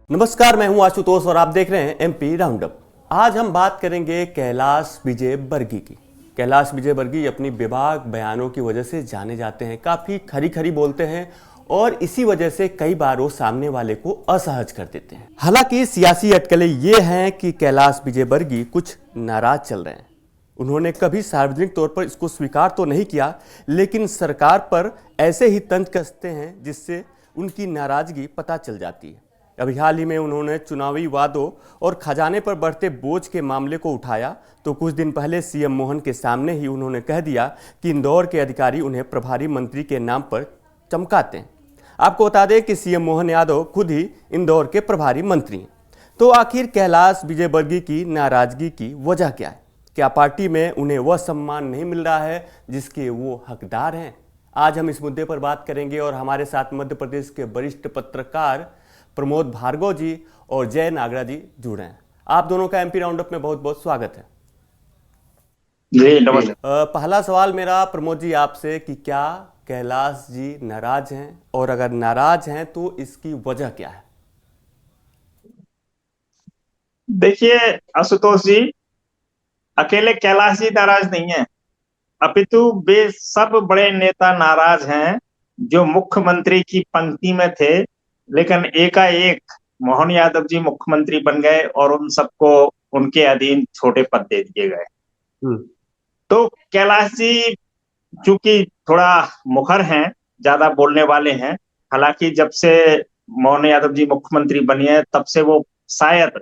नमस्कार, मैं हूं आशुतोष और आप देख रहे हैं एमपी राउंडअप। आज हम बात करेंगे कैलाश विजयवर्गीय की। कैलाश विजयवर्गीय अपनी बेबाक बयानों की वजह से जाने जाते हैं, काफ़ी खरी खरी बोलते हैं और इसी वजह से कई बार वो सामने वाले को असहज कर देते हैं। हालांकि सियासी अटकलें ये हैं कि कैलाश विजयवर्गीय कुछ नाराज चल रहे हैं। उन्होंने कभी सार्वजनिक तौर पर इसको स्वीकार तो नहीं किया, लेकिन सरकार पर ऐसे ही तंज कसते हैं जिससे उनकी नाराजगी पता चल जाती है। अभी हाल ही में उन्होंने चुनावी वादों और खजाने पर बढ़ते बोझ के मामले को उठाया, तो कुछ दिन पहले सीएम मोहन के सामने ही उन्होंने कह दिया कि इंदौर के अधिकारी उन्हें प्रभारी मंत्री के नाम पर चमकाते हैं। आपको बता दें कि सीएम मोहन यादव खुद ही इंदौर के प्रभारी मंत्री हैं। तो आखिर कैलाश विजयवर्गीय की नाराजगी की वजह क्या है? क्या पार्टी में उन्हें वह सम्मान नहीं मिल रहा है जिसके वो हकदार हैं? आज हम इस मुद्दे पर बात करेंगे और हमारे साथ मध्य प्रदेश के वरिष्ठ पत्रकार प्रमोद भार्गव जी और जय नागरा जी जुड़े हैं। आप दोनों का एमपी राउंडअप में बहुत बहुत स्वागत है। जी नमस्कार। पहला सवाल मेरा प्रमोद जी आपसे कि क्या कैलाश जी नाराज हैं, और अगर नाराज हैं तो इसकी वजह क्या है? देखिए आशुतोष जी, अकेले कैलाश जी नाराज नहीं है, अपितु वे सब बड़े नेता नाराज हैं जो मुख्यमंत्री की पंक्ति में थे, लेकिन एकाएक मोहन यादव जी मुख्यमंत्री बन गए और उन सबको उनके अधीन छोटे पद दे दिए गए। तो कैलाश जी चूंकि थोड़ा मुखर हैं, ज्यादा बोलने वाले हैं। हालांकि जब से मोहन यादव जी मुख्यमंत्री बने हैं तब से वो शायद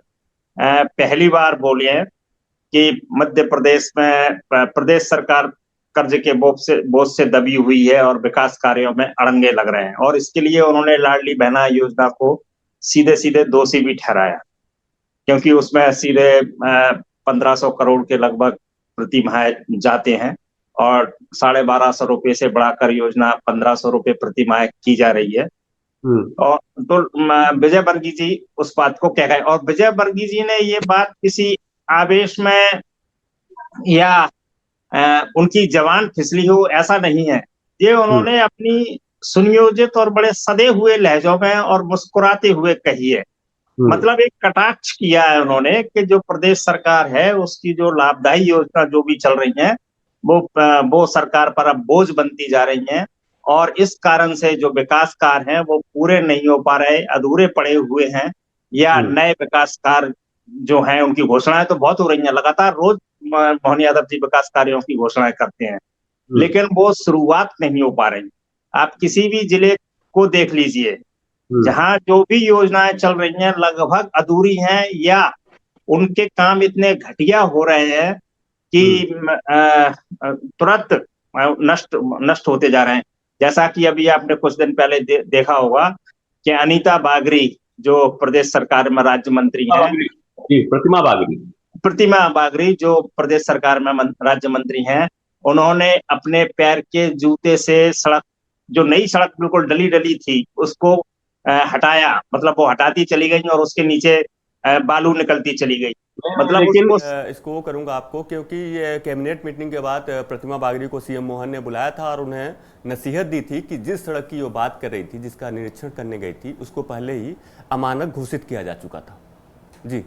पहली बार बोले हैं कि मध्य प्रदेश में प्रदेश सरकार कर्ज के बोझ से दबी हुई है और विकास कार्यों में अड़ंगे लग रहे हैं, और इसके लिए उन्होंने लाडली बहना योजना को सीधे सीधे दोषी भी ठहराया, क्योंकि उसमें सीधे 1500 करोड़ के लगभग प्रति माह जाते हैं और 1250 रुपये से बढ़ाकर योजना 1500 रुपये प्रति माह की जा रही है। और तो विजयवर्गीय जी उस बात को कह गए, और विजयवर्गीय जी ने ये बात किसी आवेश में या उनकी जवान फिसली हो, ऐसा नहीं है। ये उन्होंने अपनी सुनियोजित और बड़े सदे हुए लहजों में और मुस्कुराते हुए कही है। मतलब एक कटाक्ष किया है उन्होंने कि जो प्रदेश सरकार है उसकी जो लाभदायी योजना जो भी चल रही है वो सरकार पर अब बोझ बनती जा रही है, और इस कारण से जो विकास कार्य हैं वो पूरे नहीं हो पा रहे, अधूरे पड़े हुए हैं, या नए विकास कार्य जो हैं उनकी घोषणाएं तो बहुत हो रही हैं, लगातार रोज मोहन यादव जी विकास कार्यों की घोषणाएं करते हैं, लेकिन वो शुरुआत नहीं हो पा रही। आप किसी भी जिले को देख लीजिए, जहां जो भी योजनाएं चल रही हैं लगभग अधूरी हैं, या उनके काम इतने घटिया हो रहे हैं कि तुरंत नष्ट होते जा रहे हैं। जैसा कि अभी आपने कुछ दिन पहले देखा होगा कि अनीता बागरी जो प्रदेश सरकार में राज्य मंत्री हैं, प्रतिमा बागरी जो प्रदेश सरकार में राज्य मंत्री हैं, उन्होंने अपने पैर के जूते से सड़क, जो नई सड़क बिल्कुल डली डली थी, उसको हटाया। मतलब वो हटाती चली गई और उसके नीचे बालू निकलती चली गई। मतलब लेकिन इसको करूंगा आपको, क्योंकि ये कैबिनेट मीटिंग के बाद प्रतिमा बागरी को सीएम मोहन ने बुलाया था और उन्हें नसीहत दी थी कि जिस सड़क की वो बात कर रही थी, जिसका निरीक्षण करने गई थी, उसको पहले ही अमानक घोषित किया जा चुका था। जी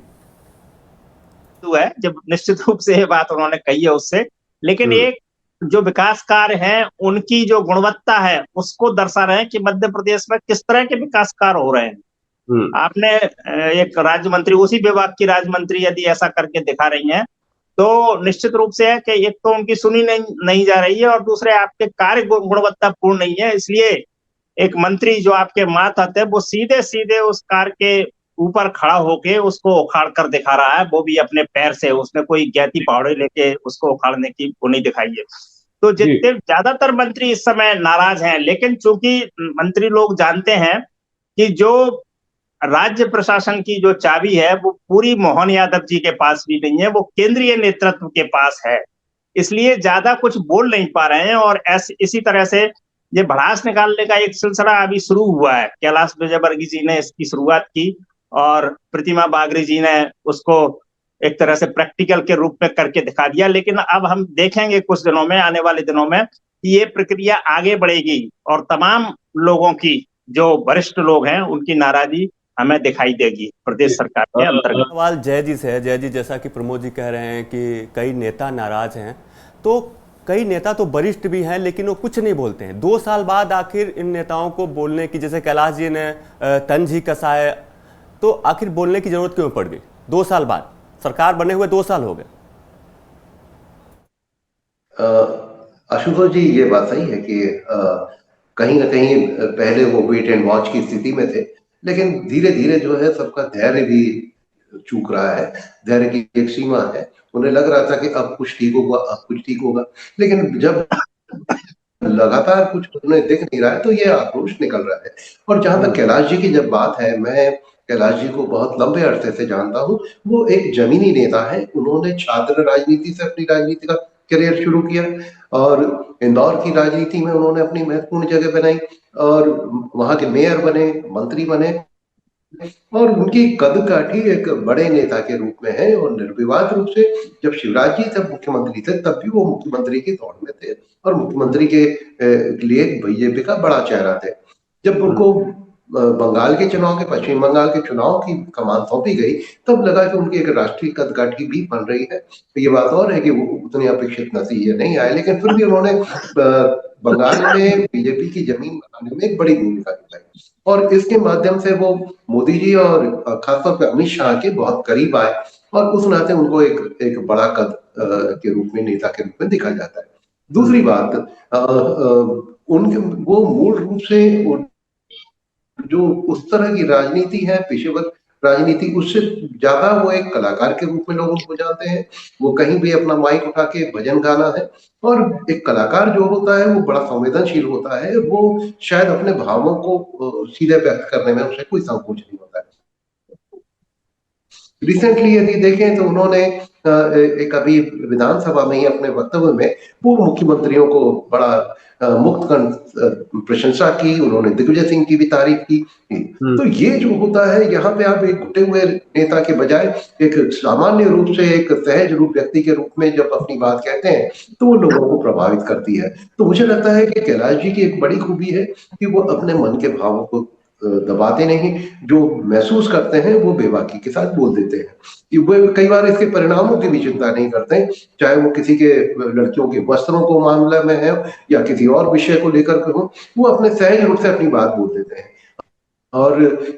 है, जब निश्चित रूप से ये बात उन्होंने कही है उससे, लेकिन एक जो विकास कार्य हैं उनकी जो गुणवत्ता है उसको दर्शा रहे हैं कि मध्य प्रदेश में किस तरह के विकास कार्य हो रहे हैं। आपने एक राज्य मंत्री, उसी विभाग की राज्य मंत्री यदि ऐसा करके दिखा रही हैं तो निश्चित रूप से है कि एक तो उनकी सुनी नहीं जा रही है, और दूसरे आपके कार्य गुणवत्तापूर्ण नहीं है। इसलिए एक मंत्री जो आपके मातहत है वो सीधे सीधे उस कार्य के ऊपर खड़ा होके उसको उखाड़ कर दिखा रहा है, वो भी अपने पैर से। उसने कोई ज्ञाति पहाड़े लेके उसको उखाड़ने की वो नहीं दिखाई है। तो जितने ज्यादातर मंत्री इस समय नाराज हैं, लेकिन चूंकि मंत्री लोग जानते हैं कि जो राज्य प्रशासन की जो चाबी है वो पूरी मोहन यादव जी के पास भी नहीं है, वो केंद्रीय नेतृत्व के पास है, इसलिए ज्यादा कुछ बोल नहीं पा रहे हैं। और इसी तरह से ये भड़ास निकालने का एक सिलसिला अभी शुरू हुआ है। कैलाश विजयवर्गीय जी ने इसकी शुरुआत की और प्रतिमा बागरी जी ने उसको एक तरह से प्रैक्टिकल के रूप में करके दिखा दिया। लेकिन अब हम देखेंगे कुछ दिनों में, आने वाले दिनों में, कि ये प्रक्रिया आगे बढ़ेगी और तमाम लोगों की, जो वरिष्ठ लोग हैं, उनकी नाराजगी हमें दिखाई देगी प्रदेश सरकार के अंतर्गत। सवाल जय जी से है। जय जी, जैसा कि प्रमोद जी कह रहे हैं कि कई नेता नाराज हैं, तो कई नेता तो वरिष्ठ भी हैं लेकिन वो कुछ नहीं बोलते हैं। 2 साल बाद आखिर इन नेताओं को बोलने की, जैसे कैलाश जी ने तंज ही कसा है, तो आखिर बोलने की जरूरत क्यों पड़ गई 2 साल बाद? सरकार बने हुए 2 साल हो गए। आशुतोष जी, ये बात सही है कि कहीं ना कहीं पहले वो वेट एंड वॉच की स्थिति में थे, लेकिन धीरे धीरे जो है सबका धैर्य भी चूक रहा है। धैर्य की एक सीमा है। उन्हें लग रहा था कि अब कुछ ठीक होगा, अब कुछ ठीक होगा, लेकिन जब लगातार कुछ उन्हें दिख नहीं रहा है तो ये आक्रोश निकल रहा है। और जहां तक कैलाश जी की जब बात है, मैं कैलाश जी को बहुत लंबे अरसे से जानता हूँ। वो एक जमीनी नेता है। उन्होंने छात्र राजनीति से अपनी राजनीति का करियर शुरू किया और इंदौर की राजनीति में उन्होंने अपनी महत्वपूर्ण जगह बनाई और वहां के मेयर बने, मंत्री बने और उनकी कद-काठी एक बड़े नेता के रूप में है। और निर्विवाद रूप से जब शिवराज जी तब मुख्यमंत्री थे, तब भी वो मुख्यमंत्री की दौड़ में थे और मुख्यमंत्री के लिए बीजेपी का बड़ा चेहरा थे। जब उनको बंगाल के चुनाव के, पश्चिम बंगाल के चुनाव की कमान सौंपी गई, तब लगा कि उनकी एक राष्ट्रीय कद-काठी भी बन रही है। तो ये बात और है कि वो उतने अपेक्षित नतीजे नहीं आए, लेकिन फिर भी उन्होंने बंगाल में बीजेपी की जमीन बनाने में एक बड़ी भूमिका निभाई और इसके माध्यम से वो मोदी जी और खासतौर पर अमित शाह के बहुत करीब आए और उस नाते उनको एक एक बड़ा कद के रूप में, नेता के रूप में देखा जाता है। दूसरी बात, उनके वो मूल रूप से जो उस तरह की राजनीति है, पेशेवर राजनीति, उससे ज्यादा वो एक कलाकार के रूप में लोग उनको जानते हैं। वो कहीं भी अपना माइक उठा के भजन गाना है और एक कलाकार जो होता है वो बड़ा संवेदनशील होता है। वो शायद अपने भावों को सीधे व्यक्त करने में उसे कोई संकोच नहीं होता है। रिसेंटली यदि देखें तो उन्होंने एक अभी विधानसभा में ही अपने वक्तव्य में पूर्व मुख्यमंत्रियों को बड़ा मुक्त प्रशंसा की। उन्होंने दिग्विजय सिंह की भी तारीफ की। तो ये जो होता है, यहाँ पे आप एक घुटे हुए नेता के बजाय एक सामान्य रूप से एक सहज रूप व्यक्ति के रूप में जब अपनी बात कहते हैं तो वो लोगों को प्रभावित करती है। तो मुझे लगता है कि कैलाश जी की एक बड़ी खूबी है कि वो अपने मन के भावों को दबाते नहीं। जो महसूस करते हैं वो बेबाकी के साथ बोल देते हैं कि वो कई बार इसके परिणामों की भी चिंता नहीं करते, चाहे वो किसी के लड़कियों के वस्त्रों को मामले में है या किसी और विषय को लेकर के हो। वो अपने सहज रूप से अपनी बात बोल देते हैं और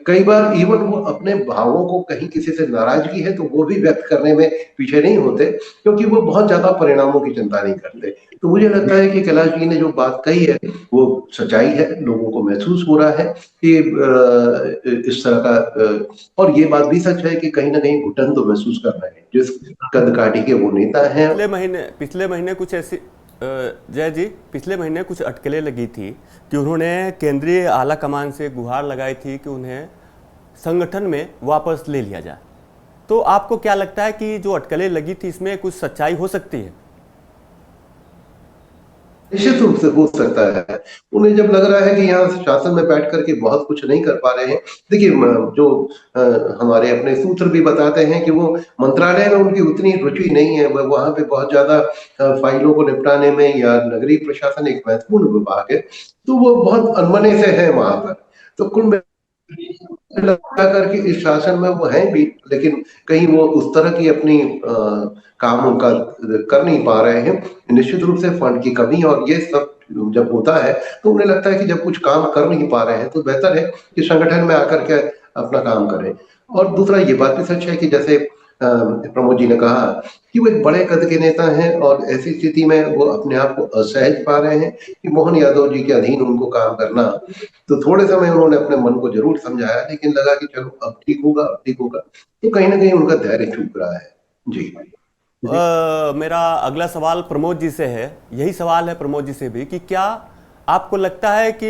कई बार इवन वो अपने भावों को, कहीं किसी से नाराजगी है तो वो भी व्यक्त करने में पीछे नहीं होते, क्योंकि वो बहुत ज्यादा परिणामों की चिंता नहीं करते। तो मुझे लगता है कि कैलाश जी ने जो बात कही है वो सच्चाई है। लोगों को महसूस हो रहा है कि इस तरह का, और ये बात भी सच है कि कहीं ना कहीं घुटन तो महसूस कर रहे हैं जिस कद काठी के वो नेता हैं। पिछले महीने कुछ ऐसी जय जी, पिछले महीने कुछ अटकलें लगी थी कि उन्होंने केंद्रीय आला कमान से गुहार लगाई थी कि उन्हें संगठन में वापस ले लिया जाए। तो आपको क्या लगता है कि जो अटकलें लगी थी इसमें कुछ सच्चाई हो सकती है? निश्चित रूप से हो सकता है। उन्हें जब लग रहा है कि यहाँ शासन में बैठ करके बहुत कुछ नहीं कर पा रहे हैं। देखिए, जो हमारे अपने सूत्र भी बताते हैं कि वो मंत्रालय में उनकी उतनी रुचि नहीं है। वह वहां पे बहुत ज्यादा फाइलों को निपटाने में, या नगरीय प्रशासन एक महत्वपूर्ण विभाग है तो वो बहुत अनमने से है वहां पर। तो कुल लगा करके इस शासन में वो है भी, लेकिन कहीं वो उस तरह की अपनी काम उनका कर नहीं पा रहे हैं। निश्चित रूप से फंड की कमी और ये सब जब होता है तो उन्हें लगता है कि जब कुछ काम कर नहीं पा रहे हैं तो बेहतर है कि संगठन में आकर के अपना काम करें। और दूसरा ये बात भी सच है कि जैसे प्रमोद जी ने कहा कि वो एक बड़े कद के नेता हैं और ऐसी स्थिति में वो अपने आप को असहज पा रहे हैं कि मोहन यादव जी के अधीन उनको काम करना। तो थोड़े समय उन्होंने अपने मन को जरूर समझाया, लेकिन लगा कि चलो अब ठीक होगा, अब ठीक होगा। तो कहीं ना कहीं उनका धैर्य चूक रहा है। जी। मेरा अगला सवाल प्रमोद जी से है। यही सवाल है प्रमोद जी से भी कि क्या आपको लगता है कि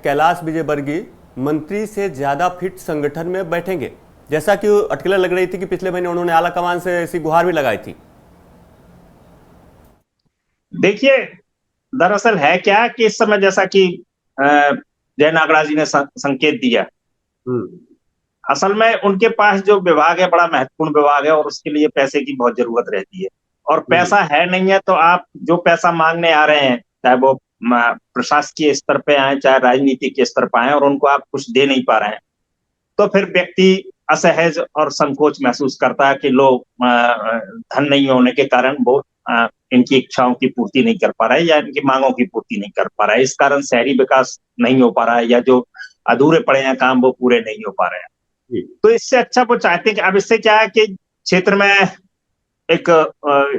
कैलाश विजयवर्गीय मंत्री से ज्यादा फिट संगठन में बैठेंगे, जैसा कि अटकलें लग रही थी कि पिछले महीने उन्होंने आला कमान से ऐसी गुहार भी लगाई थी? देखिए, दरअसल है क्या कि इस समय जैसा कि जय नागराज जी ने संकेत दिया, असल में उनके पास जो विभाग है बड़ा महत्वपूर्ण विभाग है और उसके लिए पैसे की बहुत जरूरत रहती है। और पैसा है नहीं है तो आप जो पैसा मांगने आ रहे हैं, चाहे वो प्रशासकीय स्तर पे आए चाहे राजनीति के स्तर पर आए, और उनको आप कुछ दे नहीं पा रहे हैं। तो फिर व्यक्ति असहज और संकोच महसूस करता है कि लोग धन नहीं होने के कारण वो इनकी इच्छाओं की पूर्ति नहीं कर पा रहा है या इनकी मांगों की पूर्ति नहीं कर पा रहा है। इस कारण शहरी विकास नहीं हो पा रहा है या जो अधूरे पड़े हैं काम वो पूरे नहीं हो पा रहे हैं। तो इससे अच्छा वो चाहते हैं कि अब इससे क्या है कि क्षेत्र में एक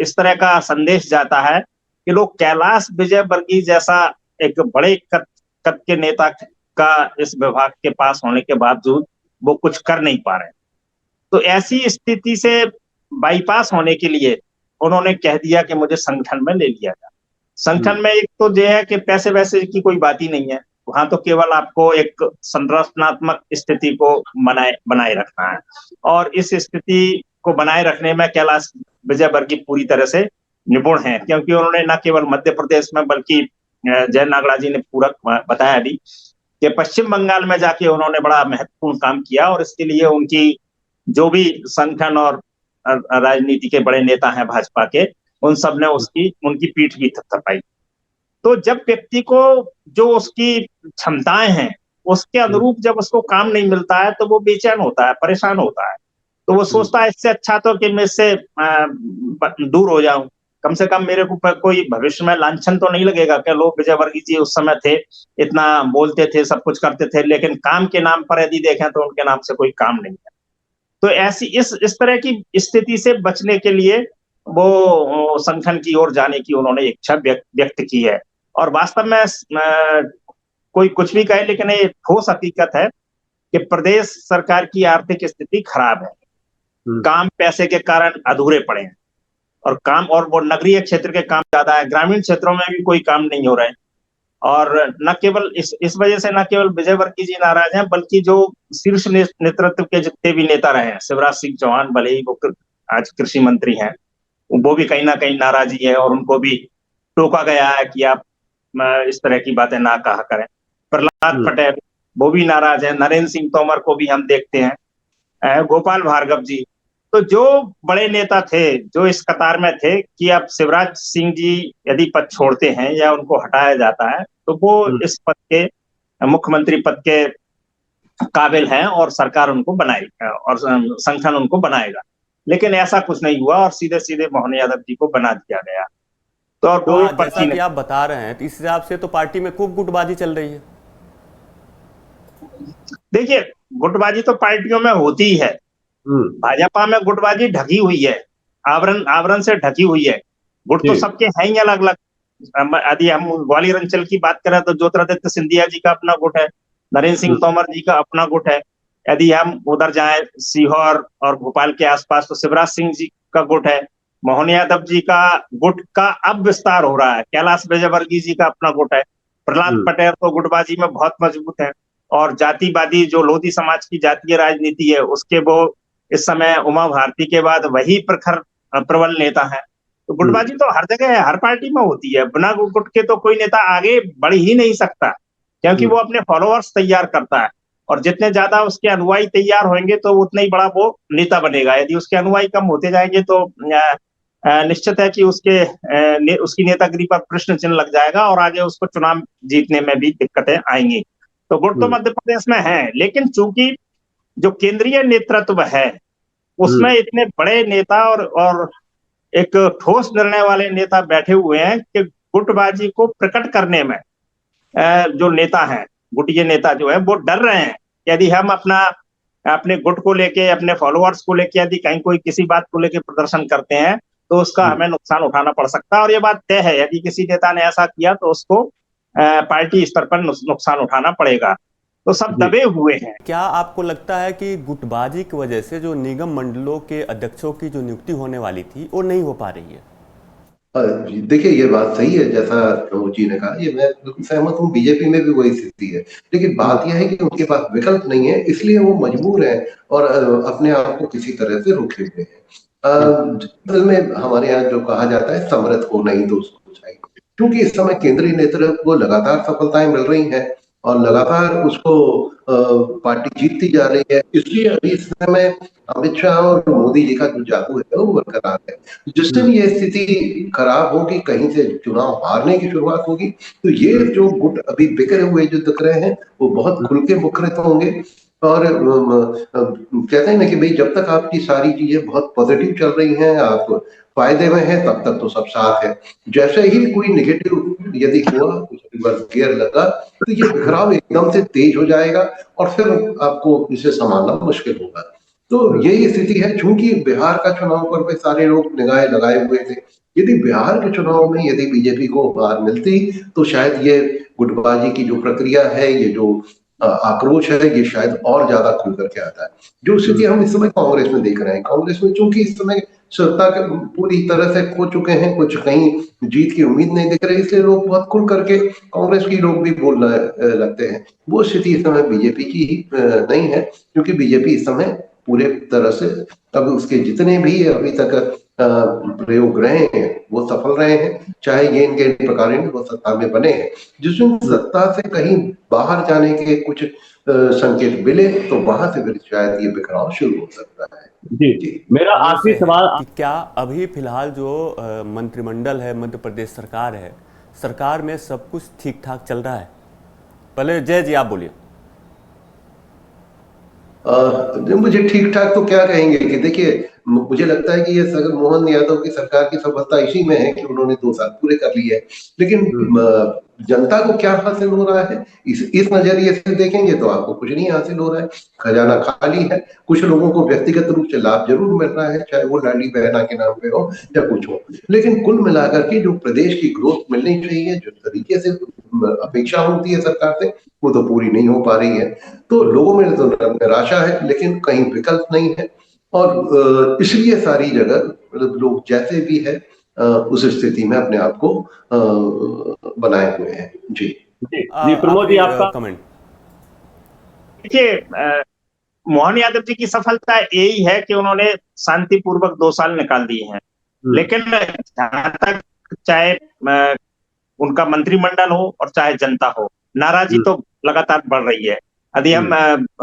इस तरह का संदेश जाता है कि लोग कैलाश विजयवर्गीय जैसा एक बड़े कद के नेता का इस विभाग के पास होने के बावजूद वो कुछ कर नहीं पा रहे। तो ऐसी स्थिति से बाईपास होने के लिए उन्होंने कह दिया कि मुझे संगठन में ले लिया जाए। संगठन में एक तो यह है कि पैसे वैसे की कोई बात ही नहीं है, वहां तो केवल आपको एक संरचनात्मक स्थिति को बनाए रखना है और इस स्थिति को बनाए रखने में कैलाश विजयवर्गीय पूरी तरह से निपुण है, क्योंकि उन्होंने न केवल मध्य प्रदेश में बल्कि जय नागड़ा जी ने पूरा बताया अभी कि पश्चिम बंगाल में जाके उन्होंने बड़ा महत्वपूर्ण काम किया और इसके लिए उनकी जो भी संगठन और राजनीति के बड़े नेता हैं भाजपा के, उन सब ने उनकी पीठ भी थपथपाई। तो जब व्यक्ति को जो उसकी क्षमताएं हैं उसके अनुरूप जब उसको काम नहीं मिलता है तो वो बेचैन होता है, परेशान होता है। तो वो सोचता है इससे अच्छा तो कि मैं इससे दूर हो जाऊं, कम से कम मेरे को कोई भविष्य में लांछन तो नहीं लगेगा कि लोग विजयवर्गीय जी उस समय थे, इतना बोलते थे, सब कुछ करते थे, लेकिन काम के नाम पर यदि देखें तो उनके नाम से कोई काम नहीं है। तो ऐसी इस तरह की स्थिति से बचने के लिए वो संगठन की ओर जाने की उन्होंने इच्छा व्यक्त की है। और वास्तव में कोई कुछ भी कहे लेकिन ये ठोस हकीकत है कि प्रदेश सरकार की आर्थिक स्थिति खराब है, काम पैसे के कारण अधूरे पड़े हैं और काम और वो नगरीय क्षेत्र के काम ज्यादा है, ग्रामीण क्षेत्रों में भी कोई काम नहीं हो रहे हैं। और न केवल इस वजह से न केवल विजयवर्गीय जी नाराज हैं बल्कि जो शीर्ष नेतृत्व के जितने भी नेता रहे हैं, शिवराज सिंह चौहान भले ही वो आज कृषि मंत्री हैं, वो भी कहीं ना कहीं नाराजी है और उनको भी टोका गया है कि आप इस तरह की बातें ना कहा करें। प्रहलाद पटेल वो भी नाराज है, नरेंद्र सिंह तोमर को भी हम देखते हैं, गोपाल भार्गव जी। तो जो बड़े नेता थे जो इस कतार में थे कि अब शिवराज सिंह जी यदि पद छोड़ते हैं या उनको हटाया जाता है तो वो इस पद के मुख्यमंत्री पद के काबिल हैं और सरकार उनको बनाएगी और संगठन उनको बनाएगा, लेकिन ऐसा कुछ नहीं हुआ और सीधे सीधे मोहन यादव जी को बना दिया गया। तो और जैसा कि आप बता रहे हैं तो इस हिसाब से तो पार्टी में खूब गुटबाजी चल रही है। देखिए, गुटबाजी तो पार्टियों में होती ही है, भाजपा में गुटबाजी ढकी हुई है, आवरण से ढकी हुई है। गुट तो सबके हैं ही अलग अलग। यदि हम ग्वालियर अंचल की बात करें तो ज्योतिरादित्य सिंधिया जी का अपना गुट है, नरेंद्र सिंह तोमर जी का अपना गुट है। यदि हम उधर जाएं सीहोर और भोपाल के आसपास तो शिवराज सिंह जी का गुट है, मोहन यादव जी का गुट का अब विस्तार हो रहा है, कैलाश विजयवर्गीय जी का अपना गुट है, प्रहलाद पटेल तो गुटबाजी में बहुत मजबूत है और जातिवादी जो लोधी समाज की जातीय राजनीति है उसके वो इस समय उमा भारती के बाद वही प्रखर प्रबल नेता है। तो गुटबाजी तो हर जगह है, हर पार्टी में होती है। बिना गुट के तो कोई नेता आगे बढ़ ही नहीं सकता, क्योंकि वो अपने फॉलोअर्स तैयार करता है और जितने ज्यादा उसके अनुयायी तैयार होंगे तो उतना ही बड़ा वो नेता बनेगा। यदि उसके अनुयायी कम होते जाएंगे तो निश्चित है कि उसकी नेतागिरी पर प्रश्न चिन्ह लग जाएगा और आगे उसको चुनाव जीतने में भी दिक्कतें आएंगी। तो गुट तो मध्य प्रदेश में है, लेकिन चूंकि जो केंद्रीय नेतृत्व है उसमें इतने बड़े नेता और एक ठोस निर्णय वाले नेता बैठे हुए हैं कि गुटबाजी को प्रकट करने में जो नेता हैं, गुटिये नेता जो है वो डर रहे हैं। यदि हम अपने गुट को लेके, अपने फॉलोअर्स को लेके यदि कहीं कोई किसी बात को लेके प्रदर्शन करते हैं तो उसका हमें नुकसान उठाना पड़ सकता है और ये बात तय है, यदि किसी नेता ने ऐसा किया तो उसको पार्टी स्तर पर नुकसान उठाना पड़ेगा। तो सब दबे हुए हैं। क्या आपको लगता है कि गुटबाजी की वजह से जो निगम मंडलों के अध्यक्षों की जो नियुक्ति होने वाली थी वो नहीं हो पा रही है? देखिए, ये बात सही है जैसा प्रमोद जी ने कहा, ये मैं बिल्कुल सहमत हूँ। बीजेपी में भी वही स्थिति है, लेकिन बात यह है कि उनके पास विकल्प नहीं है, इसलिए वो मजबूर है और अपने आप को किसी तरह से रोके हुए हैं। असल में हमारे यहाँ जो कहा जाता है समर्थ हो नहीं तो उसको चाहिए, क्योंकि इस समय केंद्रीय नेतृत्व को लगातार सफलताएं मिल रही हैं और लगातार उसको पार्टी जीतती जा रही है, इसलिए अभी इस समय अमित शाह और मोदी जी का जो जादू है वो बरकरार है। जिस दिन ये स्थिति खराब होगी, कहीं से चुनाव हारने की शुरुआत होगी, तो ये जो गुट अभी बिखरे हुए जो दिख रहे हैं वो बहुत खुल के मुखरित होंगे और कहते हैं ना कि भाई जब तक आपकी सारी चीजें बहुत पॉजिटिव चल रही हैं, आप फायदे में हैं, तब तक तो सब साथ है। जैसे ही कोई नेगेटिव यदि हुआ, कुछ रिवर्स गियर लगा, तो ये बिखराव एकदम से तेज हो जाएगा और फिर आपको इसे संभालना मुश्किल होगा। तो यही स्थिति है। चूंकि बिहार का चुनाव पर भी सारे लोग निगाहें लगाए हुए थे, यदि बिहार के चुनाव में यदि बीजेपी को हार मिलती, तो शायद ये गुटबाजी की जो प्रक्रिया है, ये जो आक्रोश है, ये शायद और ज्यादा खुल करके आता है। जो स्थिति हम इस समय कांग्रेस में देख रहे हैं, कांग्रेस में चूंकि इस समय सत्ता के पूरी तरह से खो चुके हैं, कुछ कहीं जीत की उम्मीद नहीं दिख रही, इसलिए लोग बहुत खुल करके कांग्रेस की लोग भी बोलने लगते हैं। वो स्थिति इस समय बीजेपी की ही नहीं है, क्योंकि बीजेपी इस समय पूरे तरह से, अब उसके जितने भी अभी तक प्रयोग रहे हैं वो सफल रहे हैं, चाहे ये इनके प्रकार वो सत्ता में बने हैं। जिसमें सत्ता से कहीं बाहर जाने के कुछ संकेत मिले, तो वहां से फिर शायद ये बिखराव शुरू हो सकता है। जी, मेरा आखिरी सवाल कि क्या अभी फिलहाल जो मंत्रिमंडल है, मध्य प्रदेश सरकार है, सरकार में सब कुछ ठीक ठाक चल रहा है? पहले जय जी आप बोलिए। मुझे ठीक ठाक तो क्या कहेंगे कि देखिए, मुझे लगता है कि ये मोहन यादव की सरकार की सफलता इसी में है कि उन्होंने 2 साल पूरे कर लिए हैं। लेकिन जनता को क्या हासिल हो रहा है, इस नजरिए से देखेंगे तो आपको कुछ नहीं हासिल हो रहा है। खजाना खाली है। कुछ लोगों को व्यक्तिगत रूप से लाभ जरूर मिल रहा है, चाहे वो लाडली बहना के नाम पे हो या कुछ हो, लेकिन कुल मिलाकर के जो प्रदेश की ग्रोथ मिलनी चाहिए, जो तरीके से अपेक्षा होती है सरकार से, वो तो पूरी नहीं हो पा रही है। तो लोगों में तो निराशा है, लेकिन कहीं विकल्प नहीं है। और इसलिए सारी जगह मतलब लोग जैसे भी है उस स्थिति में अपने आप को बनाए हुए हैं। जी जी जी, प्रमोद जी आपका कमेंट। देखिए, मोहन यादव जी की सफलता यही है कि उन्होंने शांतिपूर्वक 2 साल निकाल दिए हैं। लेकिन जहां तक चाहे उनका मंत्रिमंडल हो और चाहे जनता हो, नाराजगी तो लगातार बढ़ रही है। यदि हम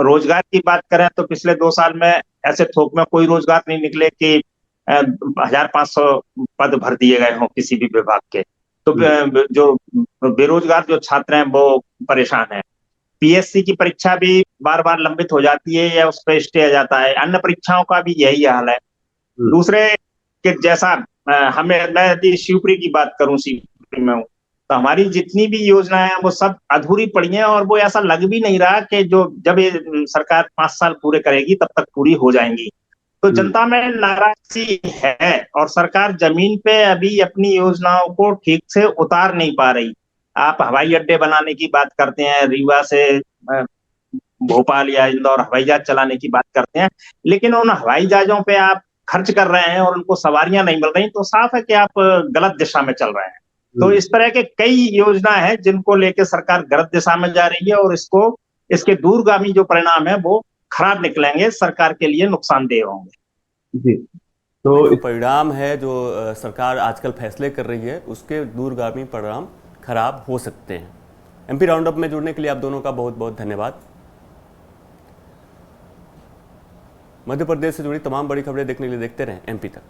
रोजगार की बात करें तो पिछले 2 साल में ऐसे थोक में कोई रोजगार नहीं निकले कि 1500 पद भर दिए गए हों किसी भी विभाग के। तो जो बेरोजगार जो छात्र हैं वो परेशान हैं। पीएससी की परीक्षा भी बार बार लंबित हो जाती है या उस पर स्टे आ जाता है। अन्य परीक्षाओं का भी यही हाल है। दूसरे के जैसा मैं यदि शिवपुरी की बात करूं, शिवपुरी में हूं, तो हमारी जितनी भी योजनाएं हैं वो सब अधूरी पड़ी हैं और वो ऐसा लग भी नहीं रहा कि जो जब ये सरकार 5 साल पूरे करेगी तब तक पूरी हो जाएंगी। तो जनता में नाराजगी है और सरकार जमीन पे अभी अपनी योजनाओं को ठीक से उतार नहीं पा रही। आप हवाई अड्डे बनाने की बात करते हैं, रीवा से भोपाल या इंदौर हवाई जहाज चलाने की बात करते हैं, लेकिन उन हवाई जहाजों पे आप खर्च कर रहे हैं और उनको सवारियां नहीं मिल रही, तो साफ है कि आप गलत दिशा में चल रहे हैं। तो इस तरह के कई योजना है जिनको लेकर सरकार गलत दिशा में जा रही है और इसके दूरगामी जो परिणाम है वो खराब निकलेंगे, सरकार के लिए नुकसानदेह होंगे। जी, तो जो परिणाम है, जो सरकार आजकल फैसले कर रही है, उसके दूरगामी परिणाम खराब हो सकते हैं। एमपी राउंडअप में जुड़ने के लिए आप दोनों का बहुत बहुत धन्यवाद। मध्य प्रदेश से जुड़ी तमाम बड़ी खबरें देखने के लिए देखते रहें एमपी तक।